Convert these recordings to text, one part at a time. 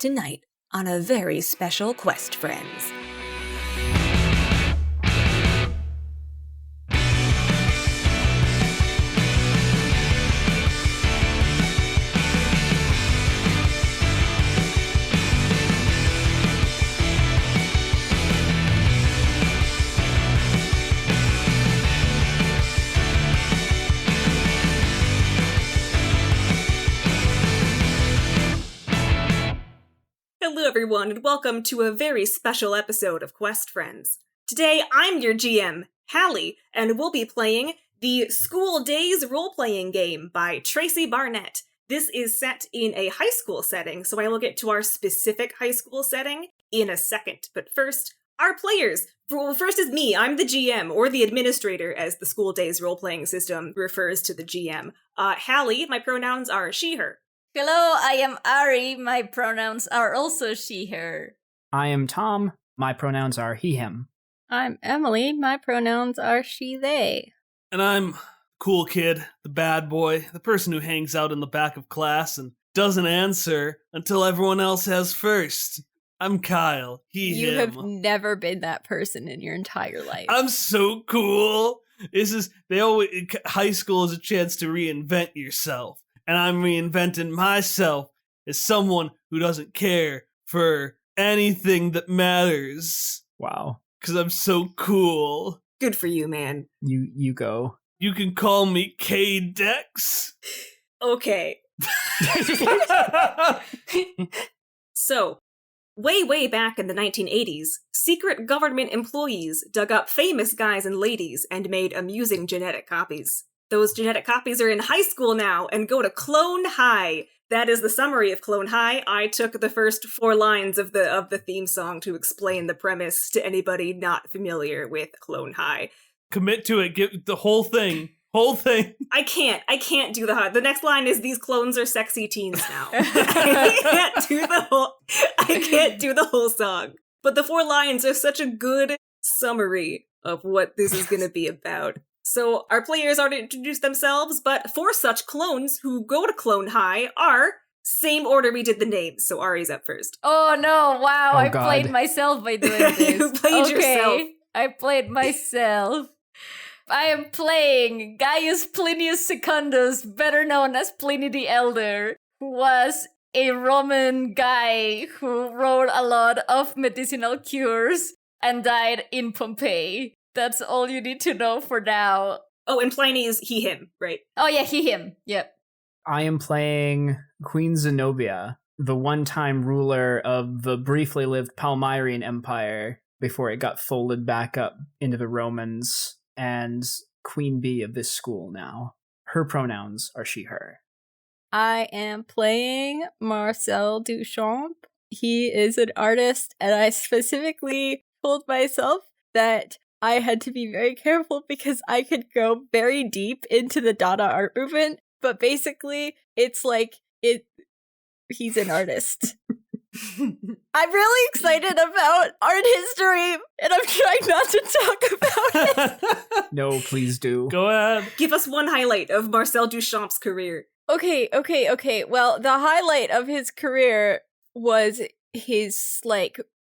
tonight on a very special Quest Friends. Hello everyone, and welcome to a very special episode of Quest Friends. Today, I'm your GM, Hallie, and we'll be playing the School Daze role-playing game by Tracy Barnett. This is set in a high school setting, so I will get to our specific high school setting in a second. But first, our players. Well, first is me, I'm the GM, or the administrator, as the School Daze role-playing system refers to the GM. Hallie, my pronouns are she, her. Hello, I am Ari. My pronouns are also she, her. I am Tom. My pronouns are he, him. I'm Emily. My pronouns are she, they. And I'm cool kid, the bad boy, the person who hangs out in the back of class and doesn't answer until everyone else has first. I'm Kyle. You him. have never been that person in your entire life. I'm so cool. High school is a chance to reinvent yourself. And I'm reinventing myself as someone who doesn't care for anything that matters. Wow. Because I'm so cool. Good for you, man. You go. You can call me K-Dex. Okay. So, way back in the 1980s, secret government employees dug up famous guys and ladies and made amusing genetic copies. Those genetic copies are in high school now and go to Clone High. That is the summary of Clone High. I took the first 4 lines of the theme song to explain the premise to anybody not familiar with Clone High. Commit to it. Get the whole thing. Whole thing. I can't do the high. The next line is, these clones are sexy teens now. I can't do the whole song. But the 4 lines are such a good summary of what this is going to be about. So our players already introduced themselves, but 4 such clones who go to Clone High are same order we did the names, so Ari's up first. Oh no, wow, I God. played myself by doing this. You played yourself. I played myself. I am playing Gaius Plinius Secundus, better known as Pliny the Elder, who was a Roman guy who wrote a lot of medicinal cures and died in Pompeii. That's all you need to know for now. Oh, and Pliny is he, him, right? Oh yeah, he, him. Yep. I am playing Queen Zenobia, the one-time ruler of the briefly lived Palmyrean Empire before it got folded back up into the Romans, and Queen Bee of this school now. Her pronouns are she, her. I am playing Marcel Duchamp. He is an artist, and I specifically told myself that I had to be very careful because I could go very deep into the Dada art movement, but basically, it's like, he's an artist. I'm really excited about art history, and I'm trying not to talk about it. No, please do. Go ahead. Give us one highlight of Marcel Duchamp's career. Okay. Well, the highlight of his career was his,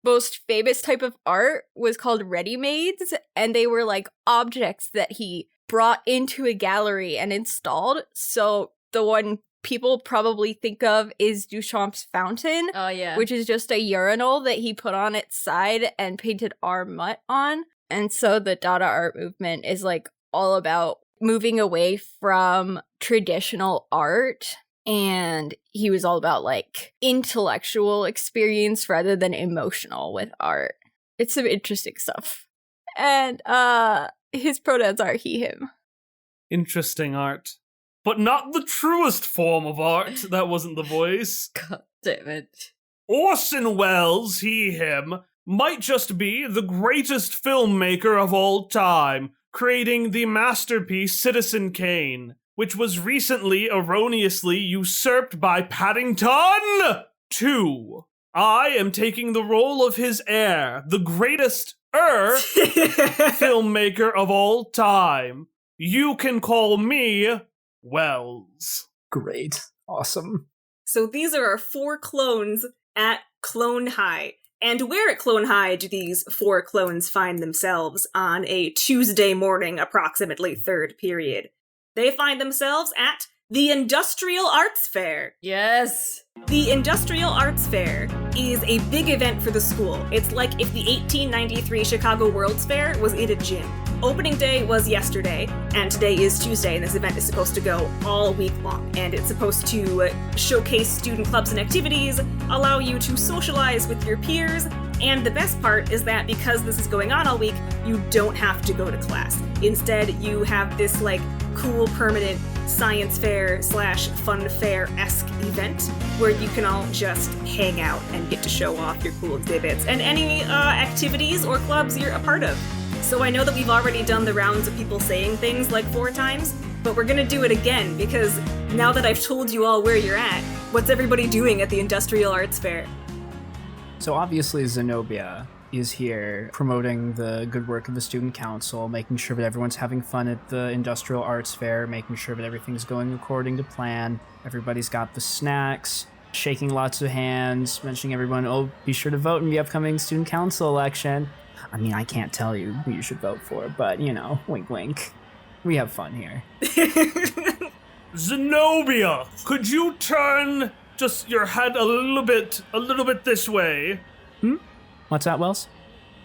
most famous type of art was called ready-mades, and they were, objects that he brought into a gallery and installed. So the one people probably think of is Duchamp's fountain, Oh yeah. which is just a urinal that he put on its side and painted our mutt on. And so the Dada art movement is, all about moving away from traditional art. And he was all about, intellectual experience rather than emotional with art. It's some interesting stuff. And, his pronouns are he, him. Interesting art. But not the truest form of art. That wasn't the voice. God damn it. Orson Welles, he, him, might just be the greatest filmmaker of all time, creating the masterpiece Citizen Kane, which was recently erroneously usurped by Paddington 2. I am taking the role of his heir, the greatest filmmaker of all time. You can call me Wells. Great. Awesome. So these are our 4 clones at Clone High. And where at Clone High do these 4 clones find themselves on a Tuesday morning, approximately 3rd period? They find themselves at the Industrial Arts Fair. Yes. The Industrial Arts Fair is a big event for the school. It's like if the 1893 Chicago World's Fair was in a gym. Opening day was yesterday, and today is Tuesday, and this event is supposed to go all week long. And it's supposed to showcase student clubs and activities, allow you to socialize with your peers, and the best part is that because this is going on all week, you don't have to go to class. Instead, you have this, like, cool, permanent science fair / fun fair-esque event where you can all just hang out and get to show off your cool exhibits and any activities or clubs you're a part of. So I know that we've already done the rounds of people saying things like 4 times, but we're gonna do it again because now that I've told you all where you're at, what's everybody doing at the Industrial Arts Fair? So obviously Zenobia is here promoting the good work of the student council, making sure that everyone's having fun at the Industrial Arts Fair, making sure that everything's going according to plan. Everybody's got the snacks, shaking lots of hands, mentioning everyone, oh, be sure to vote in the upcoming student council election. I mean, I can't tell you who you should vote for, but, you know, wink wink. We have fun here. Zenobia, could you turn just your head a little bit this way? What's that, Wells?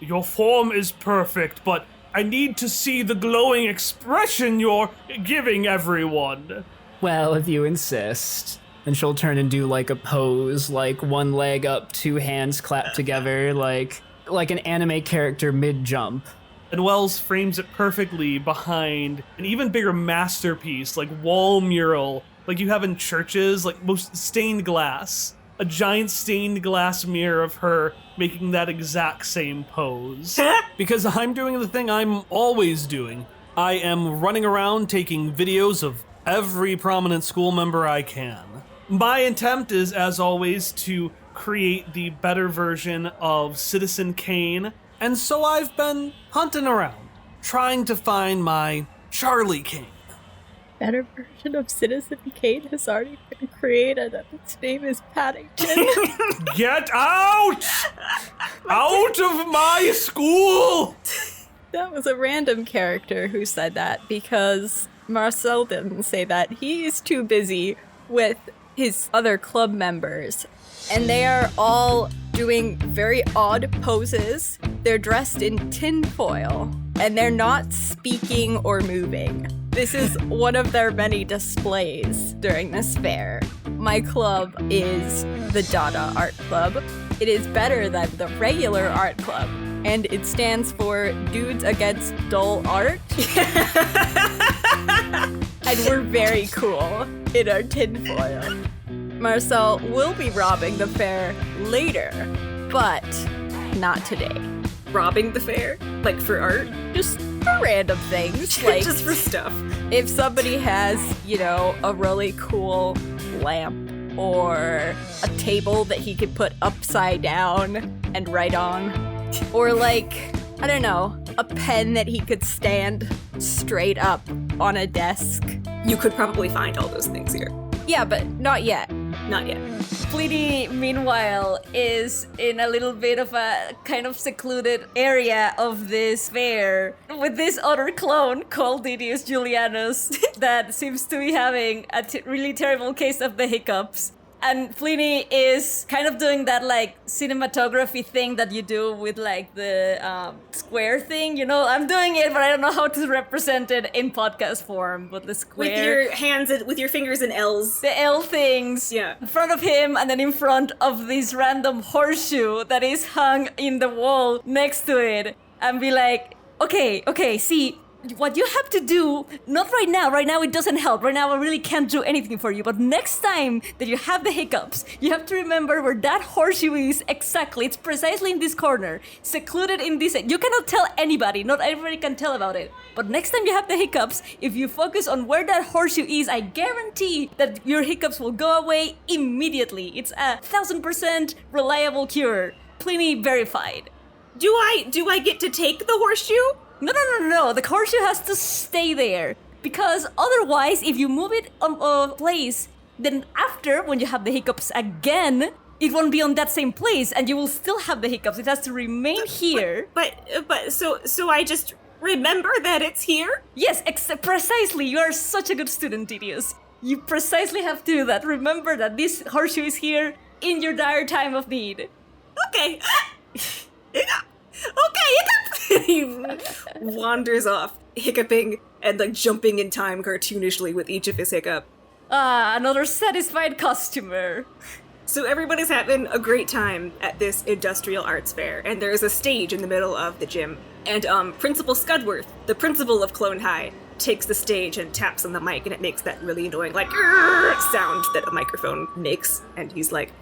Your form is perfect, but I need to see the glowing expression you're giving everyone. Well, if you insist. And she'll turn and do, like, a pose, like, one leg up, 2 hands clapped together, like an anime character mid-jump. And Wells frames it perfectly behind an even bigger masterpiece, like wall mural, like you have in churches, like most stained glass. A giant stained glass mirror of her making that exact same pose. Because I'm doing the thing I'm always doing. I am running around taking videos of every prominent school member I can. My attempt is, as always, to create the better version of Citizen Kane, and so I've been hunting around, trying to find my Charlie Kane. Better version of Citizen Kane has already been created, and its name is Paddington. Get out! Out of my school! That was a random character who said that because Marcel didn't say that. He's too busy with his other club members, and they are all doing very odd poses. They're dressed in tinfoil, and they're not speaking or moving. This is one of their many displays during this fair. My club is the Dada Art Club. It is better than the regular art club, and it stands for Dudes Against Dull Art. And we're very cool in our tinfoil. Marcel will be robbing the fair later, but not today. Robbing the fair? Like for art? Just for random things. Like just for stuff. If somebody has, you know, a really cool lamp or a table that he could put upside down and write on, or like, I don't know, a pen that he could stand straight up on a desk. You could probably find all those things here. Yeah, but not yet. Not yet. Pliny, meanwhile, is in a little bit of a kind of secluded area of this fair with this other clone called Didius Julianus that seems to be having a really terrible case of the hiccups. And Pliny is kind of doing that, like, cinematography thing that you do with, like, the square thing. You know, I'm doing it, but I don't know how to represent it in podcast form. But the square... With your hands, with your fingers in L's. The L things. Yeah. In front of him, and then in front of this random horseshoe that is hung in the wall next to it. And be like, okay, see... What you have to do, not right now it doesn't help. Right now I really can't do anything for you. But next time that you have the hiccups, you have to remember where that horseshoe is exactly. It's precisely in this corner, secluded in this. You cannot tell anybody, not everybody can tell about it. But next time you have the hiccups, if you focus on where that horseshoe is, I guarantee that your hiccups will go away immediately. It's 1,000% reliable cure. Pliny verified. Do I get to take the horseshoe? No. The horseshoe has to stay there. Because otherwise, if you move it on a place, then after, when you have the hiccups again, it won't be on that same place, and you will still have the hiccups. It has to remain here. So I just remember that it's here? Yes, precisely. You are such a good student, Didius. You precisely have to do that. Remember that this horseshoe is here in your dire time of need. Okay. Okay, he wanders off, hiccuping and like jumping in time cartoonishly with each of his hiccup. Another satisfied customer. So everybody's having a great time at this industrial arts fair, and there's a stage in the middle of the gym. And Principal Scudworth, the principal of Clone High, takes the stage and taps on the mic, and it makes that really annoying, like, sound that a microphone makes. And he's like,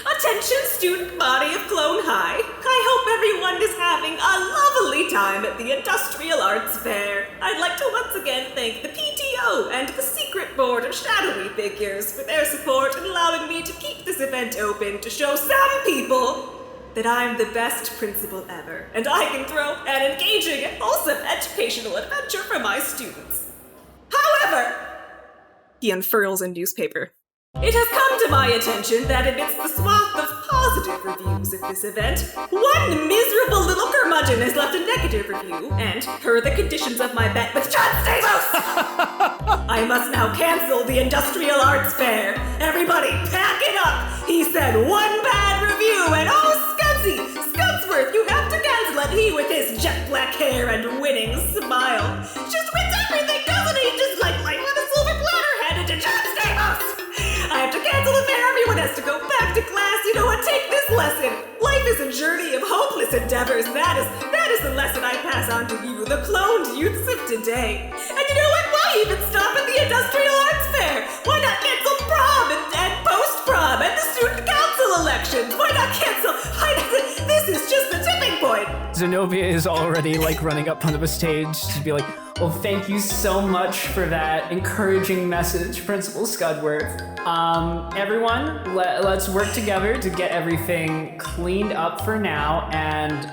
"Attention, student body of Clone High. I hope everyone is having a lovely time at the Industrial Arts Fair. I'd like to once again thank the PTO and the Secret Board of Shadowy Figures for their support in allowing me to keep this event open to show some people that I'm the best principal ever, and I can throw an engaging and wholesome educational adventure for my students. However," he unfurls a newspaper, "it has come to my attention that amidst the swath of positive reviews at this event, one miserable little curmudgeon has left a negative review, and, per the conditions of my bet with John Stamos, I must now cancel the Industrial Arts Fair. Everybody, pack it up! He said one bad review, and oh, Scudsworth, you have to cancel it. He with his jet black hair and winning smile just wins everything, doesn't he? Just like life on a silver platter handed to John Stamos. I have to cancel the fair. Everyone has to go back to class. You know what? Take this lesson. Life is a journey of hopeless endeavors. That is the lesson I pass on to you, the cloned youths of today. And you know what? Why even stop at the Industrial Arts Fair? Why not cancel prom and post-prom and the student council elections? Why not cancel? This is just the tipping point. Zenobia is already like running up onto the stage to be like, "Well, thank you so much for that encouraging message, Principal Scudworth. Everyone, let's work together to get everything cleaned up for now, and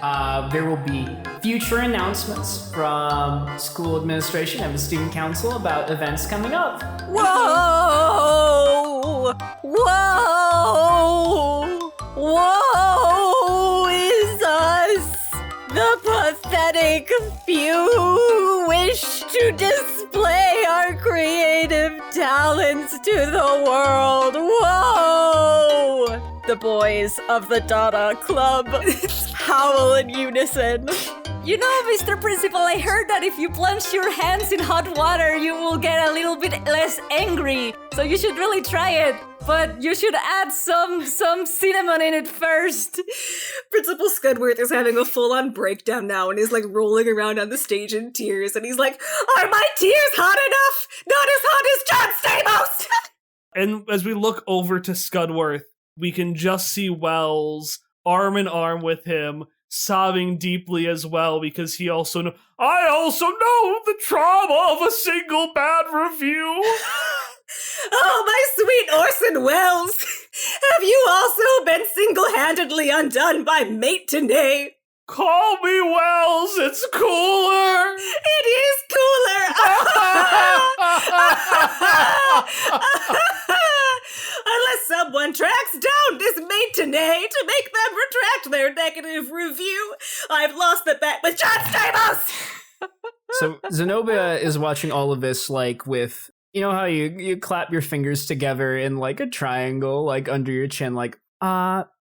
there will be future announcements from school administration and the student council about events coming up." Whoa! Whoa! Woe is us, the pathetic few who wish to display our creative talents to the world. Whoa! The boys of the Dada Club howl in unison. You know, Mr. Principal, I heard that if you plunge your hands in hot water, you will get a little bit less angry. So you should really try it. But you should add some cinnamon in it first. Principal Scudworth is having a full-on breakdown now and is like rolling around on the stage in tears. And he's like, "Are my tears hot enough? Not as hot as John Stamos!" And as we look over to Scudworth, we can just see Wells arm in arm with him, sobbing deeply as well, because I also know the trauma of a single bad review. Oh, my sweet Orson Welles! Have you also been single-handedly undone by Mate Tenay? Call me Wells, it's cooler! It is cooler! Unless someone tracks down this Mate Tenay to make them retract their negative review, I've lost the bet with John Stamos! So Zenobia is watching all of this like with, you know how you clap your fingers together in like a triangle, like under your chin, like,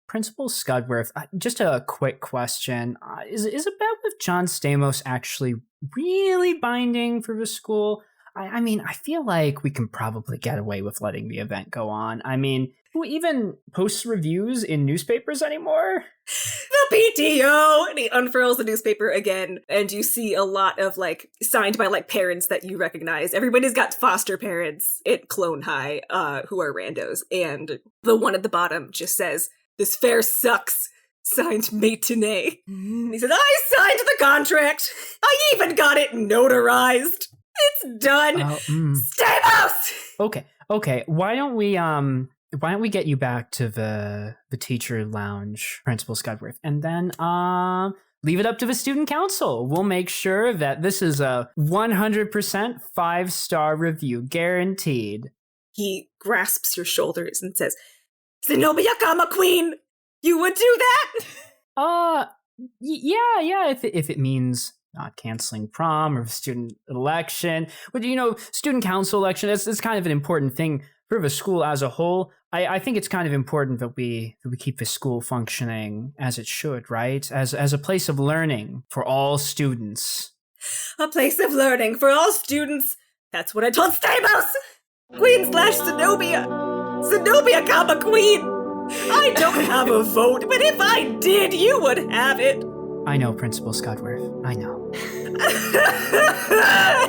Principal Scudworth, just a quick question. Is a bet with John Stamos actually really binding for the school? I mean, I feel like we can probably get away with letting the event go on. I mean, who even posts reviews in newspapers anymore? The PTO! And he unfurls the newspaper again, and you see a lot of, like, signed by, like, parents that you recognize. Everybody's got foster parents at Clone High, who are randos, and the one at the bottom just says, "This fair sucks. Signed Mate Tenay." He says, "I signed the contract. I even got it notarized. It's done. Stamos!" Okay. Why don't we get you back to the teacher lounge, Principal Scudworth, and then leave it up to the student council. We'll make sure that this is a 100% 5-star review, guaranteed. He grasps your shoulders and says, Zenobia Kama Queen! You would do that? Yeah, if it means not canceling prom or student election, but student council election, it's kind of an important thing for the school as a whole. I think it's kind of important that we keep the school functioning as it should, right? As a place of learning for all students. A place of learning for all students. That's what I told Stamos! Queen/Zenobia! Zenobia Kama Queen! I don't have a vote, but if I did, you would have it. I know, Principal Scudworth. I know.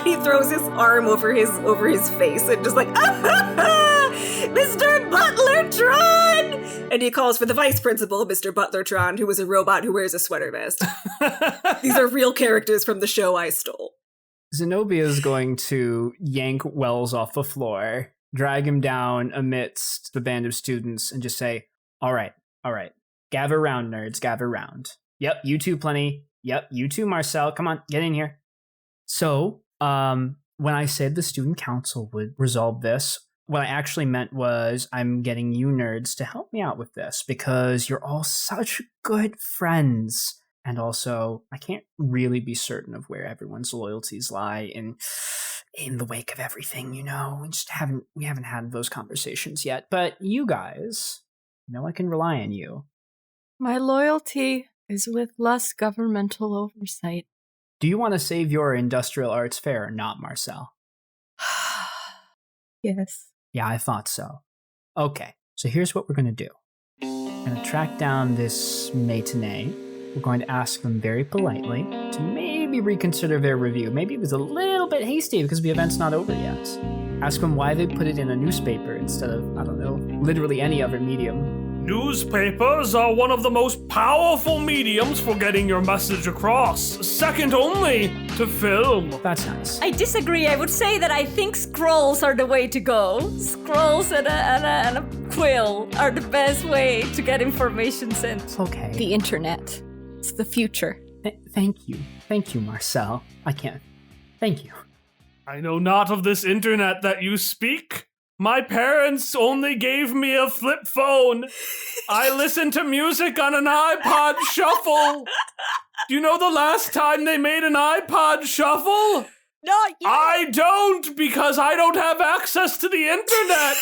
He throws his arm over his face and just like, Mr. Butlertron! And he calls for the vice principal, Mr. Butlertron, who is a robot who wears a sweater vest. These are real characters from the show I stole. Zenobia is going to yank Wells off the floor, drag him down amidst the band of students, and just say, all right. Gather round, nerds, gather round. Yep, you too, Plenty. Yep, you too, Marcel. Come on, get in here. So, when I said the student council would resolve this, what I actually meant was I'm getting you nerds to help me out with this because you're all such good friends. And also, I can't really be certain of where everyone's loyalties lie in the wake of everything, We haven't had those conversations yet. But you guys, I can rely on you. My loyalty is with less governmental oversight. Do you want to save your industrial arts fair or not, Marcel? Yes. Yeah, I thought so. Okay, so here's what we're going to do. We're going to track down this matinee. We're going to ask them very politely to maybe reconsider their review. Maybe it was a little bit hasty because the event's not over yet. Ask them why they put it in a newspaper instead of, literally any other medium. Newspapers are one of the most powerful mediums for getting your message across, second only to film. That's nice. I disagree. I would say that I think scrolls are the way to go. Scrolls and a quill are the best way to get information sent. Okay. The internet. It's the future. Thank you. Thank you, Marcel. I can't. Thank you. I know not of this internet that you speak. My parents only gave me a flip phone. I listen to music on an iPod Shuffle. Do you know the last time they made an iPod Shuffle? Not yet. I don't, because I don't have access to the internet.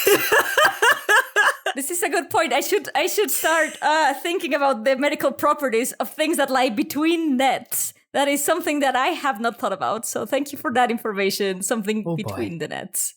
This is a good point. I should start thinking about the medical properties of things that lie between nets. That is something that I have not thought about. So thank you for that information. Something between the nets.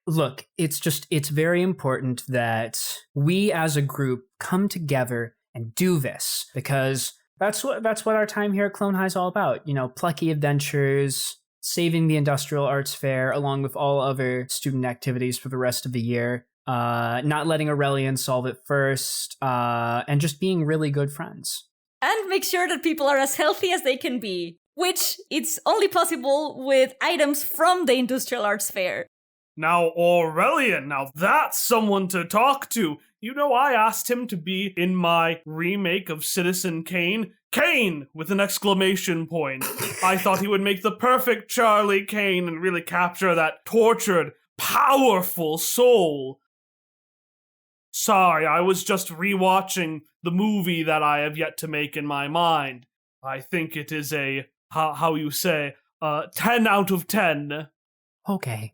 Look, it's very important that we as a group come together and do this because that's what our time here at Clone High is all about. Plucky adventures, saving the industrial arts fair along with all other student activities for the rest of the year, not letting Aurelian solve it first, and just being really good friends. And make sure that people are as healthy as they can be, which it's only possible with items from the industrial arts fair. Now, Aurelian, that's someone to talk to. I asked him to be in my remake of Citizen Kane. Kane! With an exclamation point. I thought he would make the perfect Charlie Kane and really capture that tortured, powerful soul. Sorry, I was just rewatching the movie that I have yet to make in my mind. I think it is a, 10 out of 10. Okay.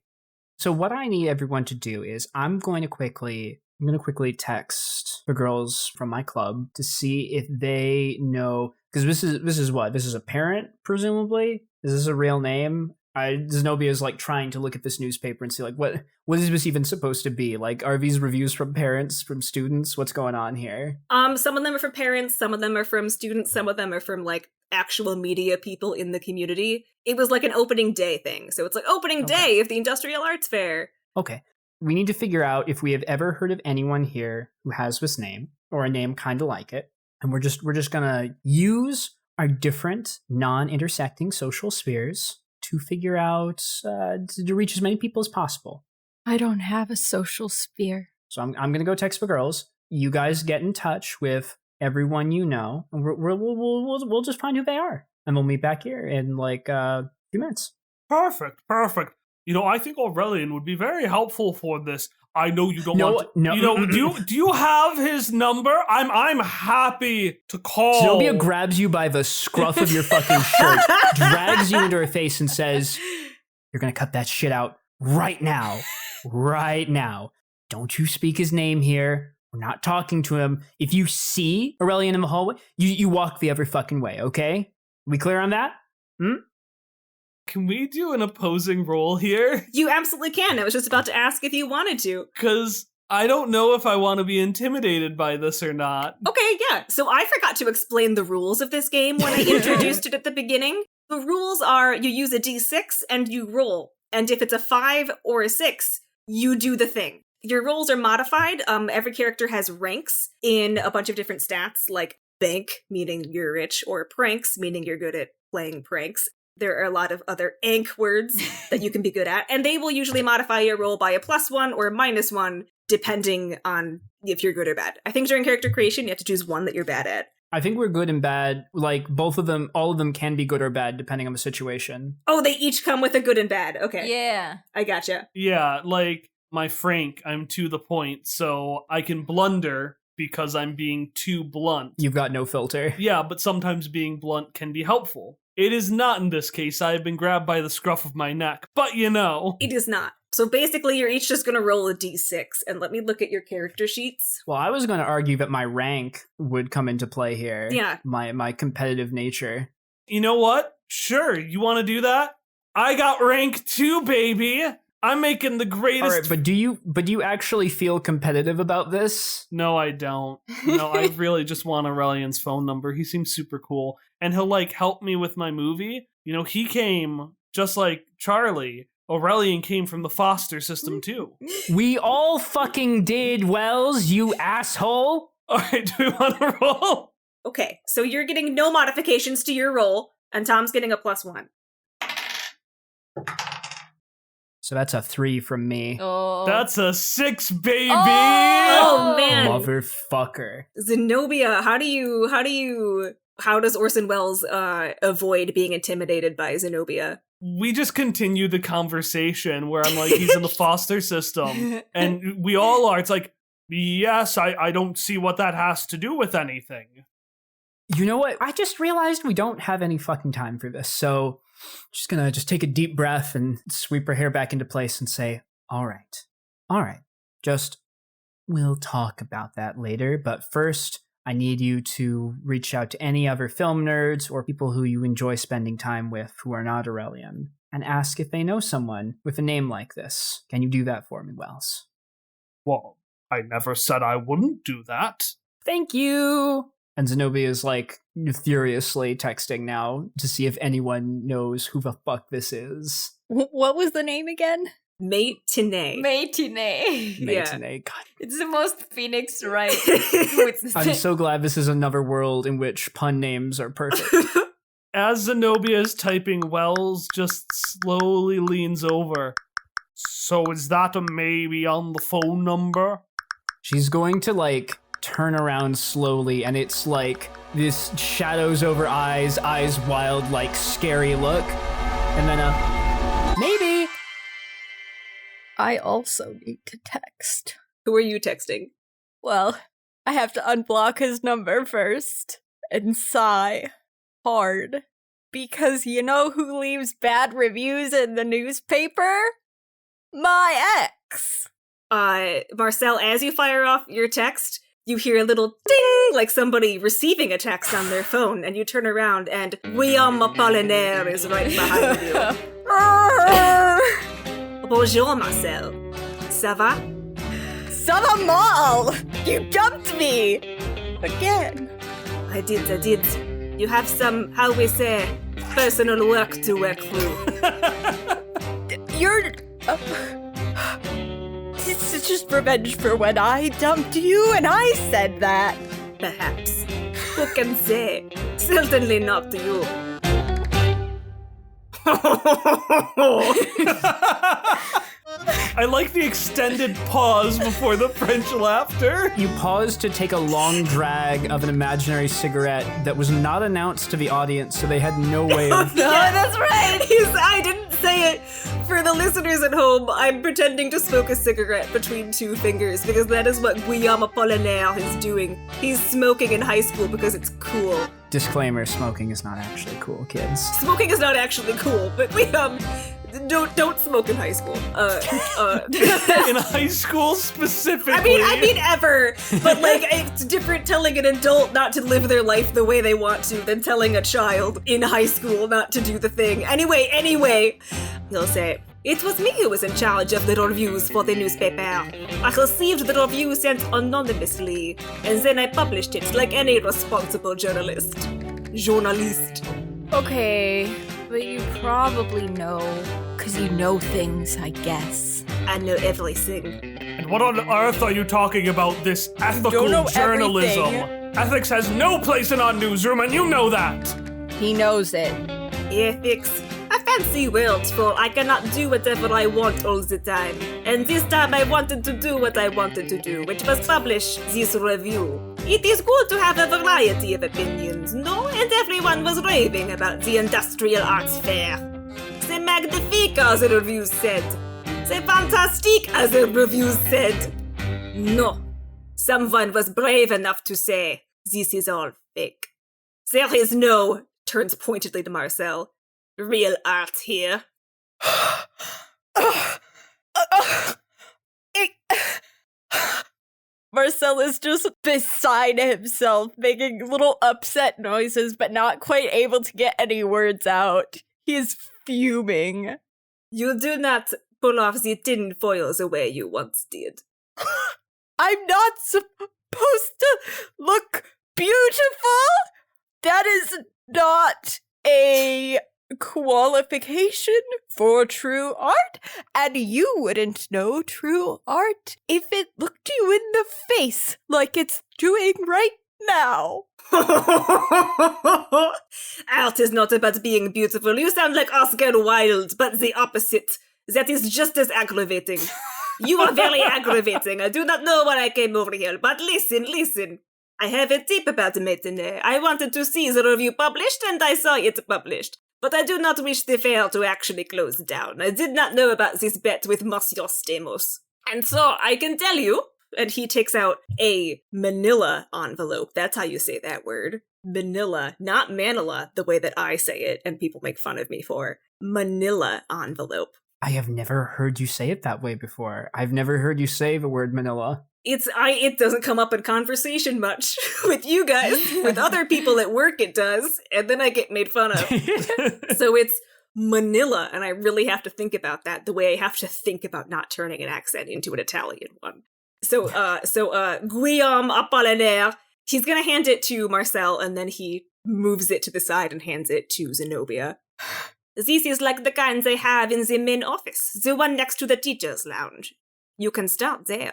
So what I need everyone to do is I'm going to quickly text the girls from my club to see if they know, because this is a parent, presumably? Is this a real name? Zenobia is trying to look at this newspaper and see what is this even supposed to be? Are these reviews from parents, from students? What's going on here? Some of them are from parents, some of them are from students, some of them are from actual media people in the community. It was an opening day thing. So it's opening day of the Industrial Arts Fair. Okay. We need to figure out if we have ever heard of anyone here who has this name or a name kind of like it. And we're just gonna use our different non-intersecting social spheres to figure out to reach as many people as possible. I don't have a social sphere. So I'm gonna go text the girls. You guys get in touch with everyone you know, and we'll just find who they are, and we'll meet back here in a few minutes. Perfect. I think Aurelian would be very helpful for this. I know you don't want to. No. Do you have his number? I'm happy to call. Zenobia grabs you by the scruff of your fucking shirt, drags you into her face, and says, "You're gonna cut that shit out right now. Right now. Don't you speak his name here. We're not talking to him. If you see Aurelian in the hallway, you walk the other fucking way, okay? We clear on that? Can we do an opposing roll here? You absolutely can. I was just about to ask if you wanted to. Because I don't know if I want to be intimidated by this or not. Okay, yeah. So I forgot to explain the rules of this game when I introduced it at the beginning. The rules are you use a d6 and you roll. And if it's a 5 or a 6, you do the thing. Your rolls are modified. Every character has ranks in a bunch of different stats, like bank, meaning you're rich, or pranks, meaning you're good at playing pranks. There are a lot of other ank words that you can be good at, and they will usually modify your roll by a +1 or a -1, depending on if you're good or bad. I think during character creation, you have to choose one that you're bad at. I think we're good and bad. Like, both of them, all of them can be good or bad, depending on the situation. Oh, they each come with a good and bad. Okay. Yeah. I gotcha. Yeah, like my Frank, I'm to the point, so I can blunder because I'm being too blunt. You've got no filter. Yeah, but sometimes being blunt can be helpful. It is not in this case. I have been grabbed by the scruff of my neck, but It is not. So basically, you're each just going to roll a d6, and let me look at your character sheets. Well, I was going to argue that my rank would come into play here. Yeah. My competitive nature. You know what? Sure, you want to do that? I got rank 2, baby! I'm making the greatest... All right, but do you actually feel competitive about this? No, I don't. No, I really just want Aurelian's phone number. He seems super cool. And he'll, help me with my movie. He came, just like Charlie. Aurelian came from the foster system, too. We all fucking did, Wells, you asshole! Alright, do we want to roll? Okay, so you're getting no modifications to your roll, and Tom's getting a +1. So that's a 3 from me. Oh. That's a 6, baby! Oh, man. Motherfucker. Zenobia, how does Orson Welles avoid being intimidated by Zenobia? We just continue the conversation where I'm like, he's in the foster system. And we all are. It's like, yes, I don't see what that has to do with anything. You know what? I just realized we don't have any fucking time for this. So just gonna take a deep breath and sweep her hair back into place and say, all right. Just, we'll talk about that later. But first, I need you to reach out to any other film nerds or people who you enjoy spending time with who are not Aurelian and ask if they know someone with a name like this. Can you do that for me, Wells? Well, I never said I wouldn't do that. Thank you! And Zenobia is furiously texting now to see if anyone knows who the fuck this is. What was the name again? Matinee. Matinee. Yeah. Matinee. God. It's the most Phoenix right. I'm so glad this is another world in which pun names are perfect. As Zenobia is typing, Wells just slowly leans over. So is that a maybe on the phone number? She's going to turn around slowly, and it's this shadows over eyes wild, scary look. And then maybe. I also need to text. Who are you texting? Well, I have to unblock his number first and sigh hard. Because you know who leaves bad reviews in the newspaper? My ex! Marcel, as you fire off your text, you hear a little ding, like somebody receiving a text on their phone, and you turn around and Guillaume Apollinaire is right behind you. Bonjour, Marcel. Ça va? Ça va mal! You dumped me! Again. I did. You have some, how we say, personal work to work through. You're... This is just revenge for when I dumped you and I said that. Perhaps. Who can say? Certainly not you. I like the extended pause before the French laughter. You paused to take a long drag of an imaginary cigarette that was not announced to the audience, so they had no way of... No, that's right. I didn't say it. For the listeners at home, I'm pretending to smoke a cigarette between two fingers because that is what Guillaume Apollinaire is doing. He's smoking in high school because it's cool. Disclaimer, smoking is not actually cool, kids. Smoking is not actually cool, but don't smoke in high school. In high school specifically. I mean ever, but like it's different telling an adult not to live their life the way they want to than telling a child in high school not to do the thing. Anyway, he'll say, "It was me who was in charge of the reviews for the newspaper. I received the review sent anonymously, and then I published it like any responsible journalist. Okay, but you probably know, because you know things, I guess. I know everything. And what on earth are you talking about, this ethical don't know journalism? everything. Ethics has no place in our newsroom, and you know that. He knows it. Ethics. A fancy word for I cannot do whatever I want all the time. And this time I wanted to do what I wanted to do, which was publish this review. It is good to have a variety of opinions, no? And everyone was raving about the Industrial Arts Fair. C'est magnifique, as the reviews said. C'est fantastique, as the reviews said. No. Someone was brave enough to say, this is all fake. There is no, turns pointedly to Marcel, real art here. Marcel is just beside himself, making little upset noises, but not quite able to get any words out. He is fuming. You do not pull off the tin foils the way you once did. I'm not supposed to look beautiful? That is not a qualification for true art, and you wouldn't know true art if it looked you in the face like it's doing right now. Art is not about being beautiful. You sound like Oscar Wilde, but the opposite. That is just as aggravating. You are very aggravating. I do not know why I came over here, but listen. I have a tip about matinee. I wanted to see the review published, and I saw it published. But I do not wish the fair to actually close down. I did not know about this bet with Monsieur Stamos. And so I can tell you, and he takes out a manila envelope. That's how you say that word. Manila, not Manila, the way that I say it, and people make fun of me for. Manila envelope. I have never heard you say it that way before. I've never heard you say the word Manila. It doesn't come up in conversation much with you guys. With other people at work it does, and then I get made fun of. So it's Manila, and I really have to think about that the way I have to think about not turning an accent into an Italian one. So Guillaume Apollinaire, he's gonna hand it to Marcel, and then he moves it to the side and hands it to Zenobia. This is like the kind they have in the main office, the one next to the teacher's lounge. You can start there.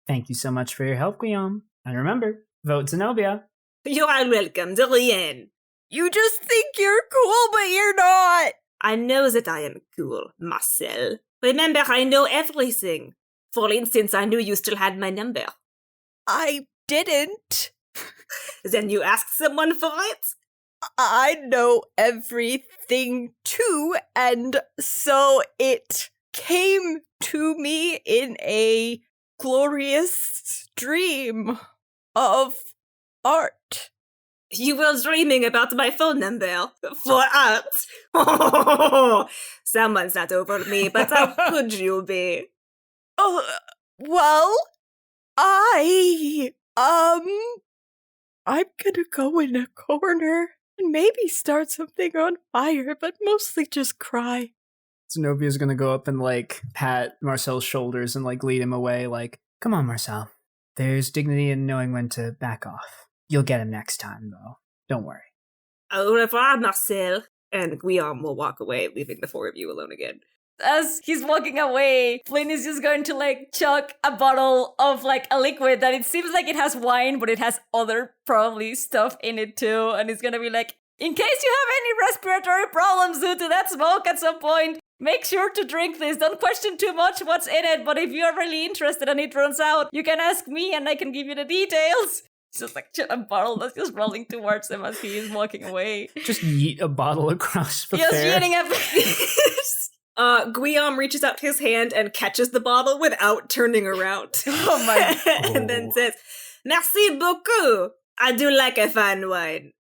Thank you so much for your help, Guillaume. And remember, vote Zenobia. You are welcome, de rien. You just think you're cool, but you're not. I know that I am cool, Marcel. Remember, I know everything. For instance, I knew you still had my number. I didn't. Then you asked someone for it? I know everything too, and so it came to me in a glorious dream of art. You were dreaming about my phone number for art. Someone's not over me, but how could you be? Well, I'm gonna go in a corner and maybe start something on fire, but mostly just cry. Zenobia's gonna go up and, pat Marcel's shoulders and, lead him away, come on, Marcel. There's dignity in knowing when to back off. You'll get him next time, though. Don't worry. Au revoir, Marcel. And Guillaume will walk away, leaving the four of you alone again. As he's walking away, Flynn is just going to chuck a bottle of a liquid that it seems like it has wine, but it has other probably stuff in it too. And he's gonna be in case you have any respiratory problems due to that smoke at some point, Make sure to drink this. Don't question too much what's in it, but if you're really interested and it runs out, you can ask me and I can give you the details. It's just like a bottle that's just rolling towards him as he is walking away. Just yeet a bottle across the Just fair. yeeting it. Guillaume reaches out his hand and catches the bottle without turning around. Oh my. And then says, "Merci beaucoup. I do like a fine wine.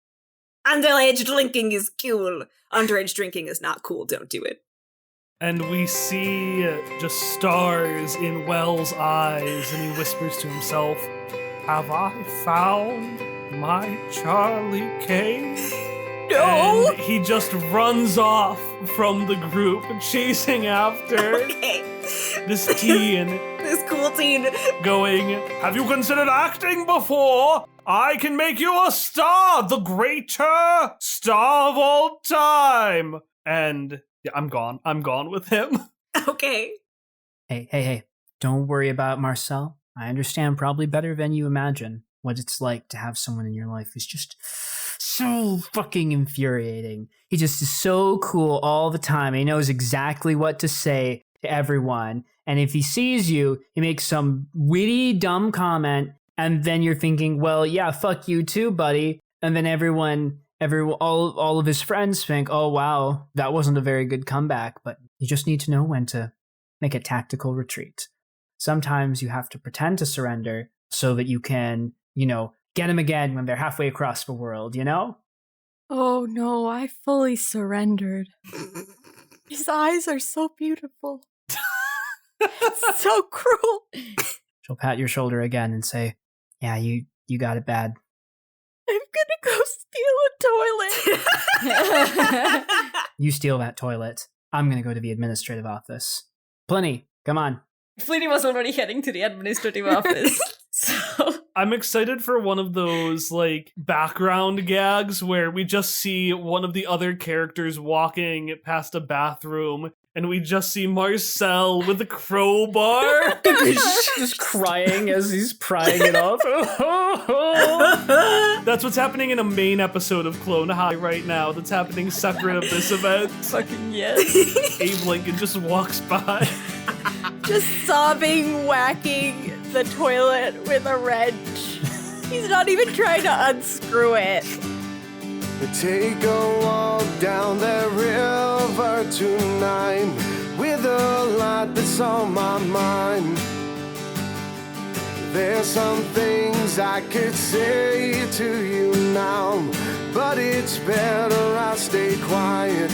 Underage drinking is cool. Underage drinking is not cool. Don't do it." And we see just stars in Wells' eyes, and he whispers to himself, "Have I found my Charlie Kane?" No! And he just runs off from the group, chasing after Okay. this teen, This cool teen. going, "Have you considered acting before? I can make you a star, the greater star of all time." And yeah, I'm gone with him. Okay. Hey. Don't worry about Marcel. I understand probably better than you imagine what it's like to have someone in your life who's just so fucking infuriating. He just is so cool all the time. He knows exactly what to say to everyone. And if he sees you, he makes some witty, dumb comment. And then you're thinking, well, yeah, fuck you too, buddy. And then all of his friends think, oh, wow, that wasn't a very good comeback. But you just need to know when to make a tactical retreat. Sometimes you have to pretend to surrender so that you can, get him again when they're halfway across the world, Oh no, I fully surrendered. His eyes are so beautiful. It's so cruel. She'll pat your shoulder again and say, yeah, you got it bad. I'm gonna go steal a toilet. You steal that toilet. I'm going to go to the administrative office. Pliny, come on. Flinny was already heading to the administrative office. So I'm excited for one of those, background gags where we just see one of the other characters walking past a bathroom, and we just see Marcel with a crowbar. Just crying as he's prying it off. That's what's happening in a main episode of Clone High right now. That's happening separate of this event. fucking yes. Abe Lincoln just walks by. Just sobbing, whacking the toilet with a wrench. He's not even trying to unscrew it. Take a walk down the river tonight with a lot that's on my mind. There's some things I could say to you now, but it's better I stay quiet.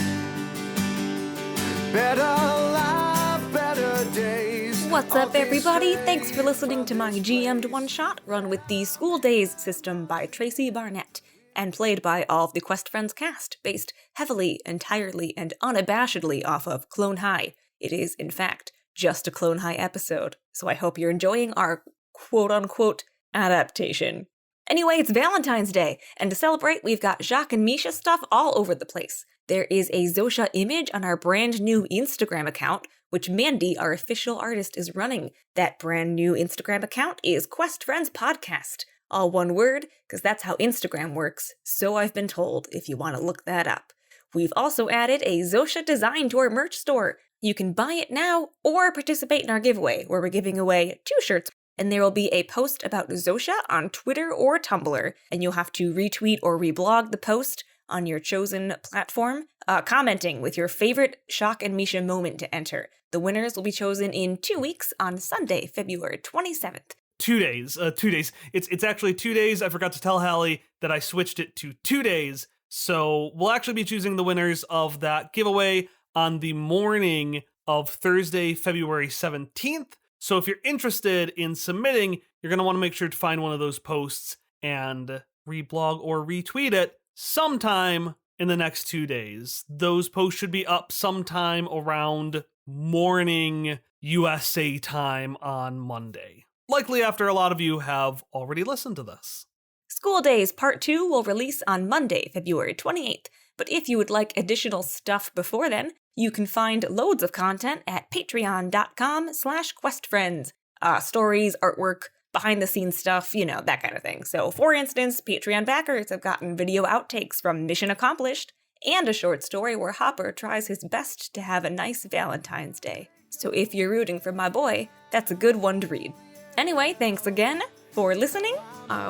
Better life, better days. What's up, everybody? Thanks for listening to my GM'd one-shot run with the School Daze system by Tracy Barnett, and played by all of the Quest Friends cast, based heavily, entirely, and unabashedly off of Clone High. It is, in fact, just a Clone High episode, so I hope you're enjoying our quote-unquote adaptation. Anyway, it's Valentine's Day, and to celebrate, we've got Jacques and Misha stuff all over the place. There is a Zosha image on our brand new Instagram account, which Mandy, our official artist, is running. That brand new Instagram account is Quest Friends Podcast. All one word, because that's how Instagram works, so I've been told if you want to look that up. We've also added a Zosha design to our merch store. You can buy it now or participate in our giveaway, where we're giving away 2 shirts. And there will be a post about Zosha on Twitter or Tumblr, and you'll have to retweet or reblog the post on your chosen platform, commenting with your favorite Shock and Misha moment to enter. The winners will be chosen in 2 weeks on Sunday, February 27th. 2 days. 2 days. It's actually 2 days. I forgot to tell Hallie that I switched it to 2 days. So we'll actually be choosing the winners of that giveaway on the morning of Thursday, February 17th. So if you're interested in submitting, you're going to want to make sure to find one of those posts and reblog or retweet it sometime in the next 2 days. Those posts should be up sometime around morning USA time on Monday. Likely after a lot of you have already listened to this. School Daze Part 2 will release on Monday, February 28th, but if you would like additional stuff before then, you can find loads of content at patreon.com/questfriends. Stories, artwork, behind-the-scenes stuff, that kind of thing. So, for instance, Patreon backers have gotten video outtakes from Mission Accomplished, and a short story where Hopper tries his best to have a nice Valentine's Day. So if you're rooting for my boy, that's a good one to read. Anyway, thanks again for listening.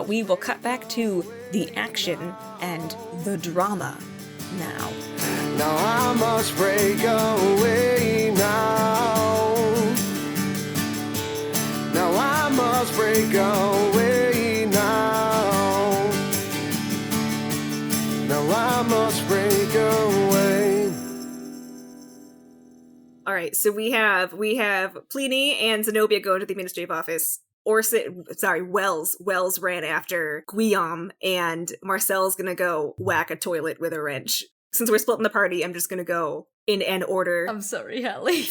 We will cut back to the action and the drama now. Now I must break away now. Now I must break away now. Now I must break away. All right, so we have Pliny and Zenobia go to the administrative office. Wells ran after Guillaume, and Marcel's gonna go whack a toilet with a wrench. Since we're splitting the party, I'm just gonna go in an order. I'm sorry, Hallie.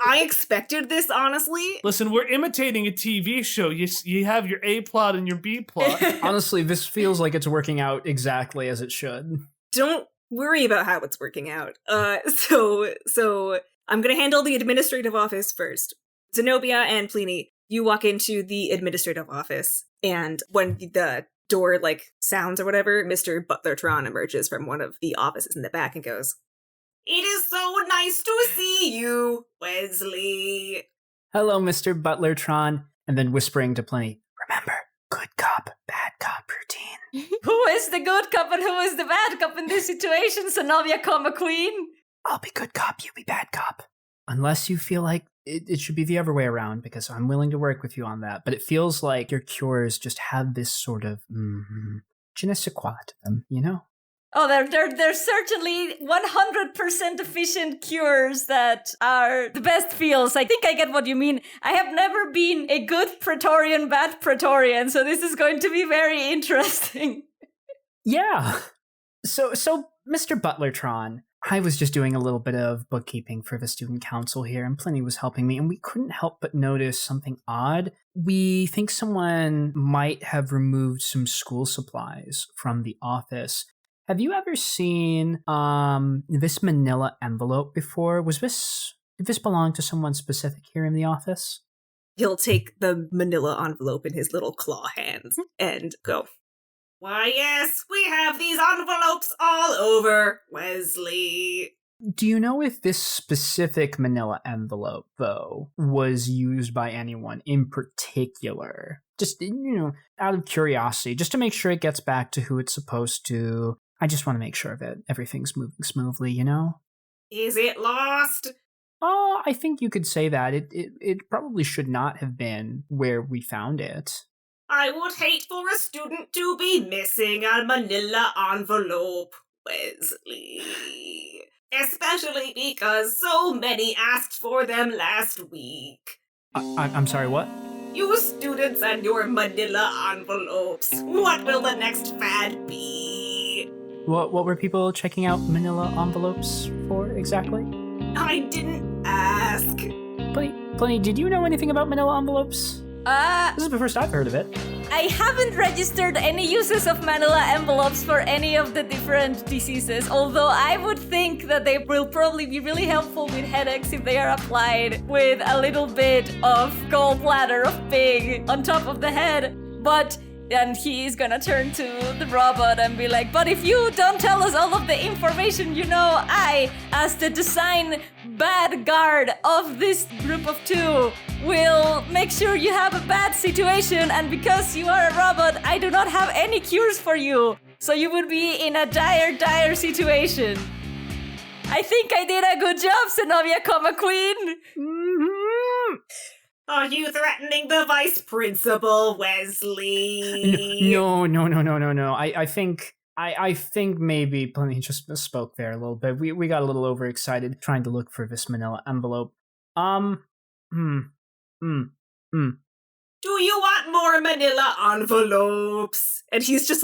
I expected this, honestly. Listen, we're imitating a TV show. You have your A plot and your B plot. Honestly, this feels like it's working out exactly as it should. Don't worry about how it's working out. So I'm gonna handle the administrative office first. Zenobia and Pliny, you walk into the administrative office, and when the door, sounds or whatever, Mr. Butlertron emerges from one of the offices in the back and goes, "It is so nice to see you, Wesley." Hello, Mr. Butlertron. And then whispering to Pliny, remember, good cop, bad cop routine. Who is the good cop and who is the bad cop in this situation, Zenobia, queen? I'll be good cop, you be bad cop. Unless you feel like it should be the other way around, because I'm willing to work with you on that. But it feels like your cures just have this sort of je ne sais quoi to them, you know? Oh, they're certainly 100% efficient cures that are the best feels. I think I get what you mean. I have never been a good Praetorian, bad Praetorian, so this is going to be very interesting. Yeah. So Mr. Butlertron, I was just doing a little bit of bookkeeping for the student council here, and Pliny was helping me, and we couldn't help but notice something odd. We think someone might have removed some school supplies from the office. Have you ever seen this manila envelope before? Did this belong to someone specific here in the office? He'll take the manila envelope in his little claw hands and go, "Why, yes, we have these envelopes all over, Wesley." Do you know if this specific manila envelope, though, was used by anyone in particular? Just, out of curiosity, just to make sure it gets back to who it's supposed to. I just want to make sure that everything's moving smoothly, you know? Is it lost? Oh, I think you could say that. It probably should not have been where we found it. I would hate for a student to be missing a manila envelope, Wesley. Especially because so many asked for them last week. I'm sorry, what? You students and your manila envelopes. What will the next fad be? What were people checking out manila envelopes for exactly? I didn't ask. Pliny, did you know anything about manila envelopes? This is the first I've heard of it. I haven't registered any uses of manila envelopes for any of the different diseases, although I would think that they will probably be really helpful with headaches if they are applied with a little bit of gallbladder of pig on top of the head. And he's gonna turn to the robot and be like, "But if you don't tell us all of the information, I, as the design bad guard of this group of two, will make sure you have a bad situation, and because you are a robot, I do not have any cures for you. So you would be in a dire, dire situation." I think I did a good job, Zenobia, queen. Mm-hmm. Are you threatening the vice principal, Wesley? No. I think maybe Pliny just misspoke there a little bit. We got a little overexcited trying to look for this manila envelope. Do you want more manila envelopes? And he's just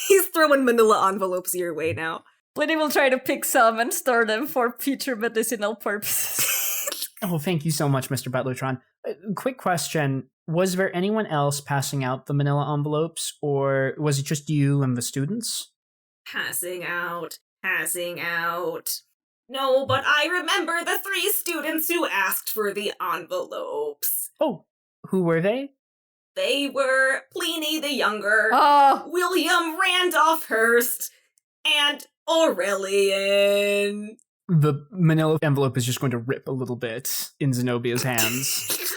he's throwing manila envelopes your way now. Pliny will try to pick some and store them for future medicinal purposes. Oh, thank you so much, Mr. Butlertron. Quick question. Was there anyone else passing out the manila envelopes, or was it just you and the students? Passing out. No, but I remember the 3 students who asked for the envelopes. Oh, who were they? They were Pliny the Younger, Oh, William Randolph Hearst, and Aurelian. The manila envelope is just going to rip a little bit in Zenobia's hands.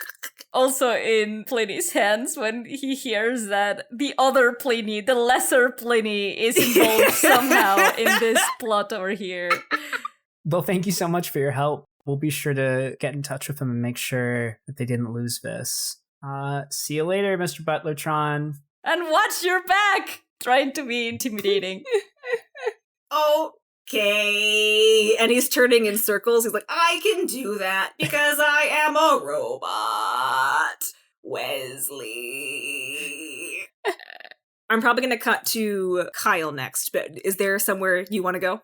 Also in Pliny's hands when he hears that the other Pliny, the lesser Pliny, is involved somehow in this plot over here. Well, thank you so much for your help. We'll be sure to get in touch with them and make sure that they didn't lose this. See you later, Mr. Butlertron. And watch your back! Trying to be intimidating. Okay. And he's turning in circles. He's like, I can do that because I am a robot. Wesley. I'm probably going to cut to Kyle next, but is there somewhere you want to go?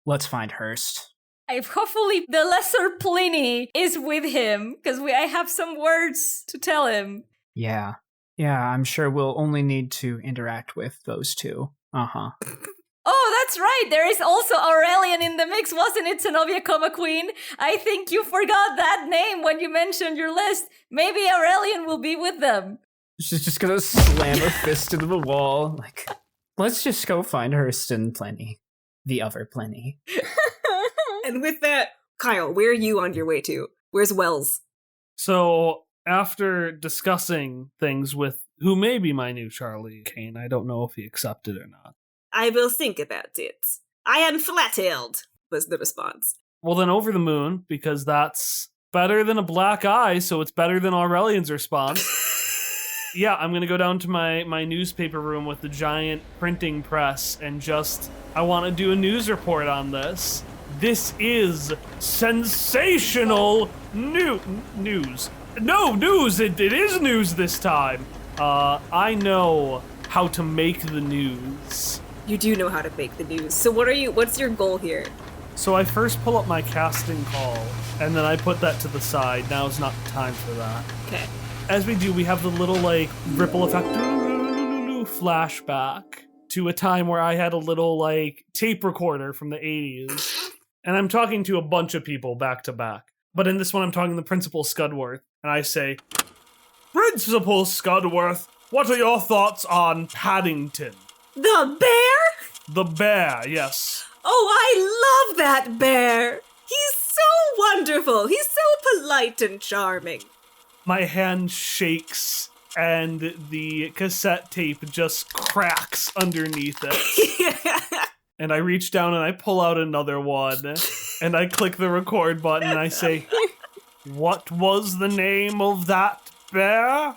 Let's find Hurst. Hopefully the lesser Pliny is with him, because I have some words to tell him. Yeah, I'm sure we'll only need to interact with those two. Uh-huh. Oh, that's right. There is also Aurelian in the mix, wasn't it, Zenobia Coma Queen? I think you forgot that name when you mentioned your list. Maybe Aurelian will be with them. She's just gonna slam her fist into the wall. Like, let's just go find Hurst and Plenty. The other Plenty. And with that, Kyle, where are you on your way to? Where's Wells? So, after discussing things with who may be my new Charlie Kane, I don't know if he accepted or not. I will think about it. I am flat-tailed, was the response. Well, then over the moon, because that's better than a black eye, so it's better than Aurelian's response. Yeah, I'm going to go down to my newspaper room with the giant printing press and I want to do a news report on this. This is sensational news. No, news! It is news this time. I know how to make the news. You do know how to make the news. So what's your goal here? So I first pull up my casting call, and then I put that to the side. Now is not the time for that. Okay. As we do, we have the little, ripple effect flashback to a time where I had a little, tape recorder from the 80s. And I'm talking to a bunch of people back to back. But in this one, I'm talking to Principal Scudworth. And I say, Principal Scudworth, what are your thoughts on Paddington? The bear? The bear, yes. Oh, I love that bear. He's so wonderful. He's so polite and charming. My hand shakes and the cassette tape just cracks underneath it. And I reach down and I pull out another one and I click the record button and I say, what was the name of that bear?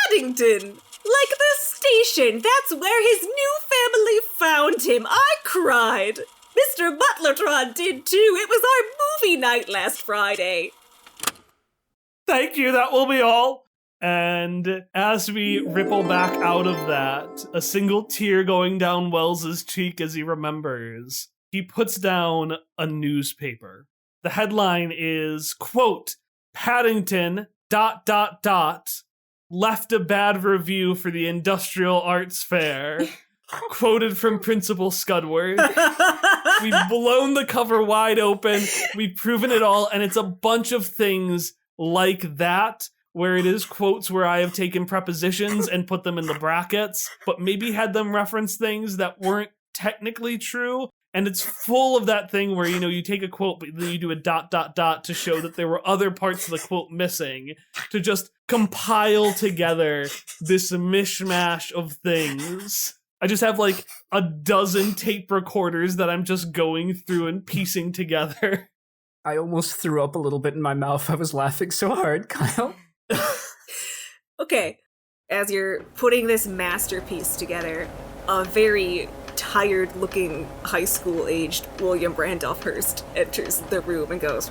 Paddington. Like the station. That's where his new family found him. I cried. Mr. Butlertron did too. It was our movie night last Friday. Thank you, that will be all. And as we ripple back out of that, a single tear going down Wells's cheek as he remembers, he puts down a newspaper. The headline is, quote, Paddington, ... left a bad review for the Industrial Arts Fair. Quoted from Principal Scudworth. We've blown the cover wide open. We've proven it all. And it's a bunch of things like that, where it is quotes where I have taken prepositions and put them in the brackets, but maybe had them reference things that weren't technically true. And it's full of that thing where, you take a quote, but then you do a ... to show that there were other parts of the quote missing, to just compile together this mishmash of things. I just have a dozen tape recorders that I'm just going through and piecing together. I almost threw up a little bit in my mouth. I was laughing so hard, Kyle. Okay, as you're putting this masterpiece together, a very tired-looking, high school-aged William Randolph Hearst enters the room and goes,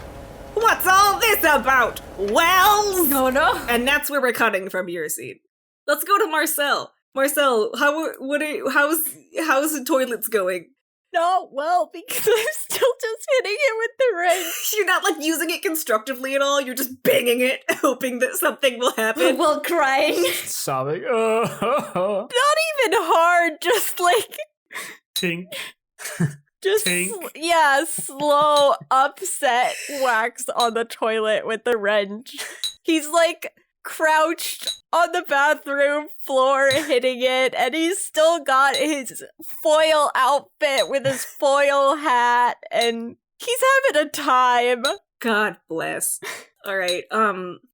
"What's all this about, Wells?" Oh no. And that's where we're cutting from your scene. Let's go to Marcel. Marcel, how's the toilets going? Not well, because I'm still just hitting it with the wrench. You're not using it constructively at all. You're just banging it, hoping that something will happen. While crying. Sobbing. Not even hard, just Tink. just Tink. slow, upset wax on the toilet with the wrench. He's crouched on the bathroom floor hitting it, and he's still got his foil outfit with his foil hat, and he's having a time. God bless. All right,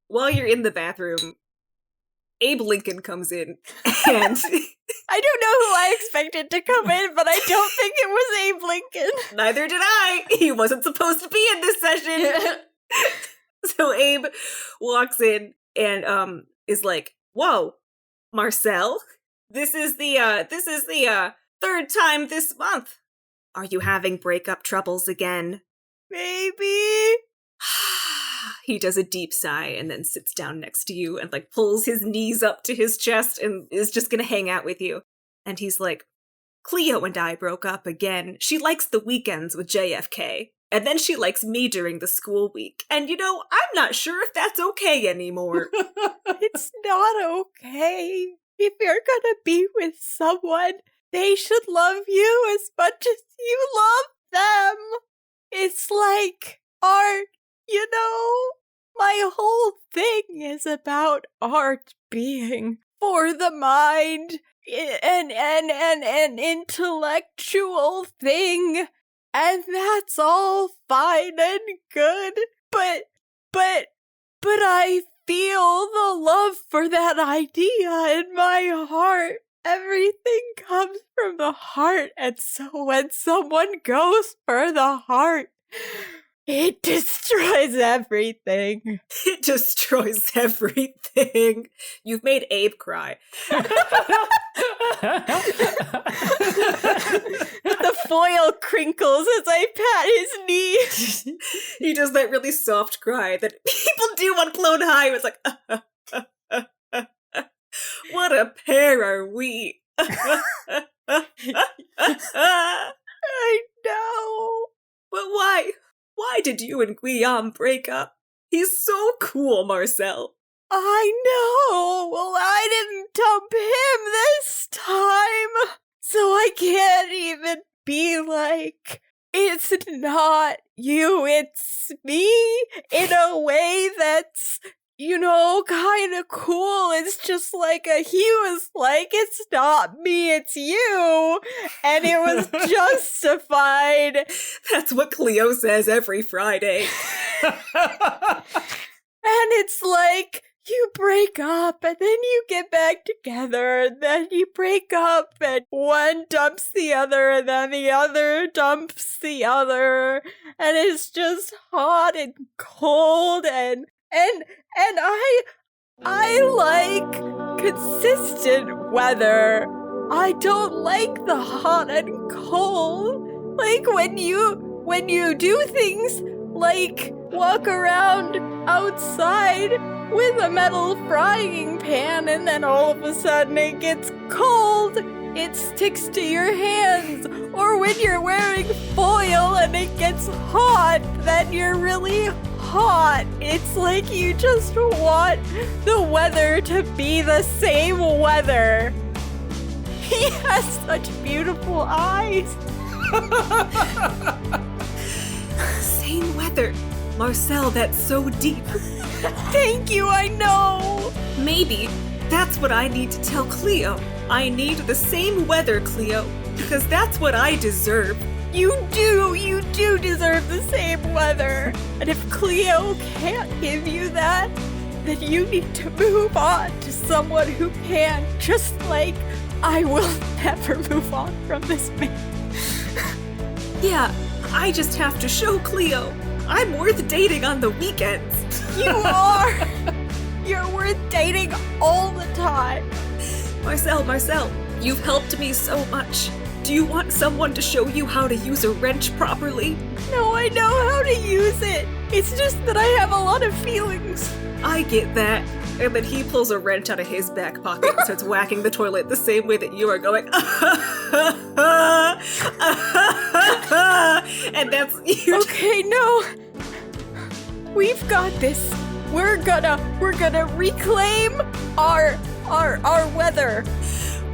while you're in the bathroom, Abe Lincoln comes in, and I don't know who I expected to come in, but I don't think it was Abe Lincoln. neither did I. He wasn't supposed to be in this session. So Abe walks in and is like, "Whoa, Marcel, this is the third time this month. Are you having breakup troubles again?" Maybe. He does a deep sigh and then sits down next to you and like pulls his knees up to his chest and is just gonna hang out with you. And he's like, "Cleo and I broke up again. She likes the weekends with JFK. And then she likes me during the school week. And you know, I'm not sure if that's okay anymore." It's not okay. If you're gonna be with someone, they should love you as much as you love them. It's like art, you know? My whole thing is about art being for the mind, an intellectual thing, and that's all fine and good, but I feel the love for that idea in my heart. Everything comes from the heart, and so when someone goes for the heart, it destroys everything. It destroys everything. You've made Abe cry. The foil crinkles as I pat his knee. He does that really soft cry that people do on Blown High. It's like, what a pair are we? I know. But why? Why did you and Guillaume break up? He's so cool, Marcel. I know. Well, I didn't dump him this time. So I can't even be like, it's not you, it's me, in a way that's, you know, kind of cool. It's just like he was like, it's not me, it's you. And it was justified. That's what Cleo says every Friday. And it's like, you break up, and then you get back together, and then you break up, and one dumps the other, and then the other dumps the other, and it's just hot and cold, and I like consistent weather. I don't like the hot and cold. Like when you do things like walk around outside with a metal frying pan and then all of a sudden it gets cold, it sticks to your hands. Or when you're wearing foil and it gets hot, then you're really hot. It's like you just want the weather to be the same weather. He has such beautiful eyes. Same weather. Marcel, that's so deep. Thank you, I know. Maybe that's what I need to tell Cleo. I need the same weather, Cleo, because that's what I deserve. You do deserve the same weather. And if Cleo can't give you that, then you need to move on to someone who can, just like I will never move on from this man. Yeah, I just have to show Cleo I'm worth dating on the weekends. You are! You're worth dating all the time. Marcel, you've helped me so much. Do you want someone to show you how to use a wrench properly? No, I know how to use it. It's just that I have a lot of feelings. I get that. And then he pulls a wrench out of his back pocket and starts whacking the toilet the same way that you are going. And that's you. Okay, no. We've got this. We're gonna reclaim our weather.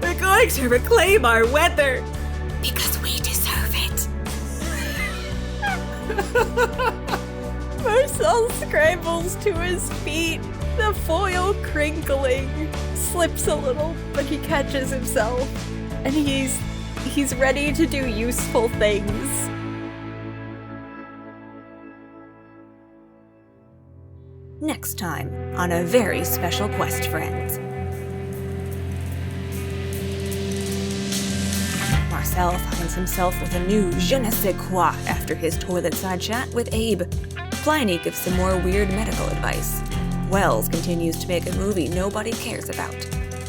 We're going to reclaim our weather because we deserve it. Marcel scrambles to his feet The foil crinkling slips a little, but he catches himself, and he's ready to do useful things. Next time on a very special Quest Friends. Marcel finds himself with a new je ne sais quoi after his toilet-side chat with Abe. Pliny gives some more weird medical advice. Wells continues to make a movie nobody cares about.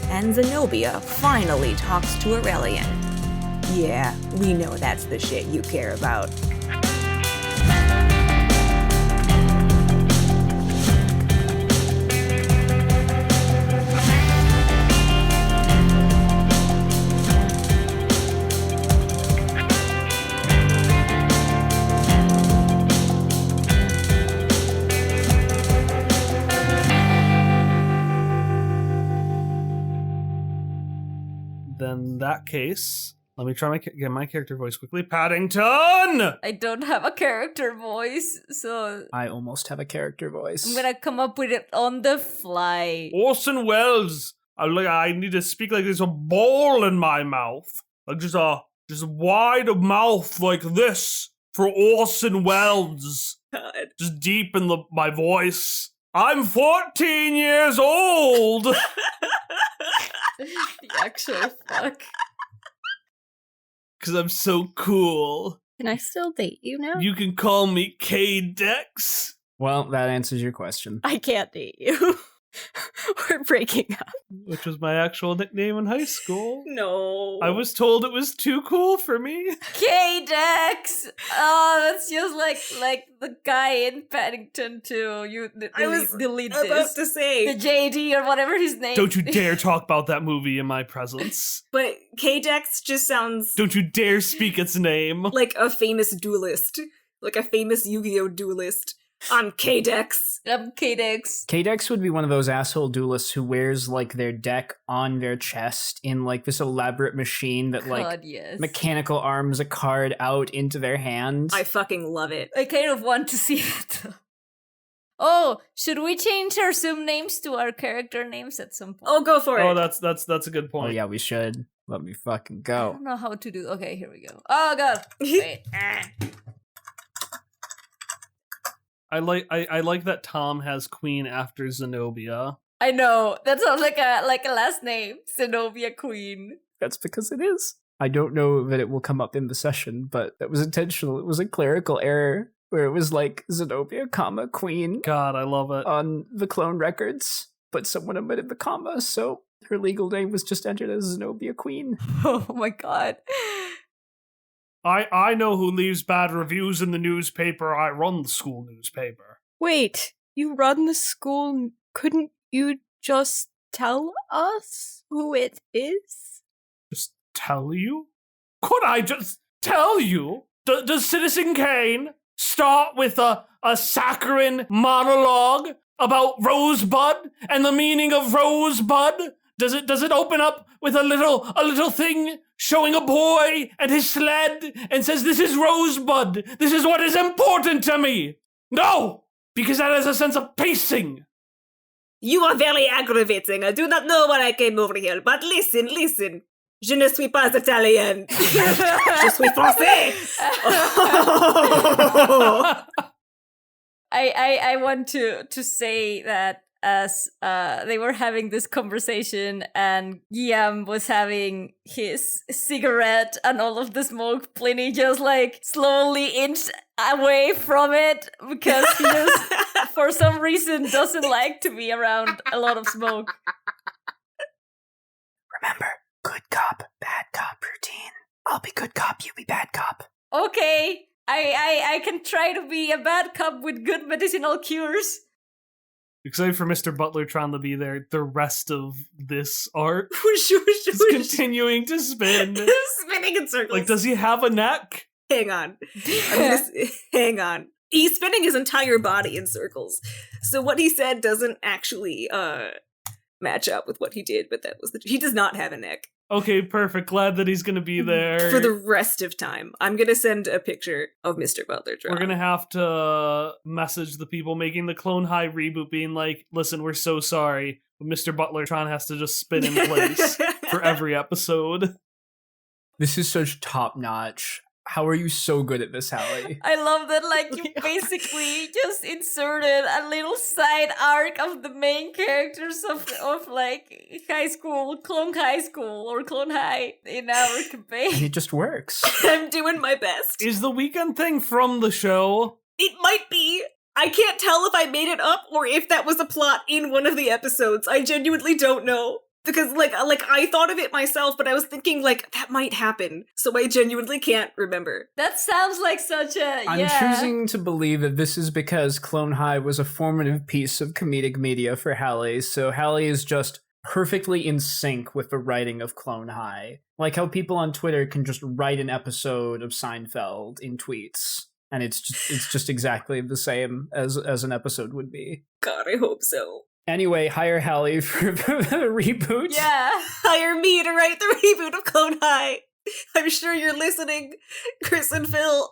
And Zenobia finally talks to Aurelian. Yeah, we know that's the shit you care about. Then in that case, let me try get my character voice quickly. Paddington! I don't have a character voice, so I almost have a character voice. I'm gonna come up with it on the fly. Orson Welles. I need to speak like there's a ball in my mouth. Like just a wide mouth like this for Orson Welles. God. Just deepen my voice. I'm 14 years old! The actual fuck. Because I'm so cool. Can I still date you now? You can call me K-Dex. Well, that answers your question. I can't date you. We're breaking up. Which was my actual nickname in high school. No. I was told it was too cool for me. K-Dex! Oh, that's just like the guy in Paddington 2. You I was delete about this. to say. The JD or whatever his name. Don't you dare talk about that movie in my presence. But K-Dex just sounds Don't you dare speak its name. like a famous duelist. Like a famous Yu-Gi-Oh! Duelist. I'm K-Dex. I'm K-Dex. K-Dex would be one of those asshole duelists who wears like their deck on their chest in like this elaborate machine that like God, yes. mechanical arms a card out into their hand. I fucking love it. I kind of want to see it. Oh, should we change our Zoom names to our character names at some point? Oh, go for Oh, it. that's a good Oh point. yeah, we should. Let me fucking I go. don't know how to do. Okay, here we go. Oh god. Wait. I like that Tom has Queen after Zenobia. I know. That sounds like a last name. Zenobia Queen. That's because it is. I don't know that it will come up in the session, but that was intentional. It was a clerical error where it was like Zenobia, comma, Queen God, I love it. on the clone records, but someone omitted the comma, so her legal name was just entered as Zenobia Queen. Oh my god. I know who leaves bad reviews in the newspaper. I run the school newspaper. Wait, you run the school. Couldn't you just tell us who it is? Just tell you? Could I just tell you? Does Citizen Kane start with a saccharine monologue about Rosebud and the meaning of Rosebud? Does it open up with a little thing showing a boy and his sled and says, "This is Rosebud. This is what is important to me"? No, because that has a sense of pacing. You are very aggravating. I do not know why I came over here, but listen. Je ne suis pas Italien. Je suis français. I want to say that as they were having this conversation and Guillaume was having his cigarette and all of the smoke, Pliny just like slowly inched away from it because he just for some reason doesn't like to be around a lot of smoke. Remember, good cop, bad cop routine. I'll be good cop, you be bad cop. Okay, I can try to be a bad cop with good medicinal cures. Excited for Mr. Butler trying to be there the rest of this art. Whoosh, whoosh, It's whoosh. continuing to spin. Spinning in circles. Like, does he have a neck? Hang on. Hang on. He's spinning his entire body in circles. So what he said doesn't actually match up with what he did, but that was he does not have a neck. Okay, perfect. Glad that he's gonna be there. For the rest of time. I'm gonna send a picture of Mr. Butler drawn. We're gonna have to message the people making the Clone High reboot being like, listen, we're so sorry, but Mr. Butlertron has to just spin in place for every episode. This is such top notch. How are you so good at this, Hallie? I love that, like, you basically just inserted a little side arc of the main characters of like, Clone High School, or Clone High in our And campaign. it just works. I'm doing my best. Is the weekend thing from the show? It might be. I can't tell if I made it up or if that was a plot in one of the episodes. I genuinely don't know. Because, like I thought of it myself, but I was thinking, like, that might happen. So I genuinely can't remember. That sounds like such a, I'm choosing to believe that this is because Clone High was a formative piece of comedic media for Hallie, so Hallie is just perfectly in sync with the writing of Clone High. Like how people on Twitter can just write an episode of Seinfeld in tweets, and it's just exactly the same as an episode would be. God, I hope so. Anyway, hire Hallie for the reboot. Yeah. Hire me to write the reboot of Clone High. I'm sure you're listening, Chris and Phil.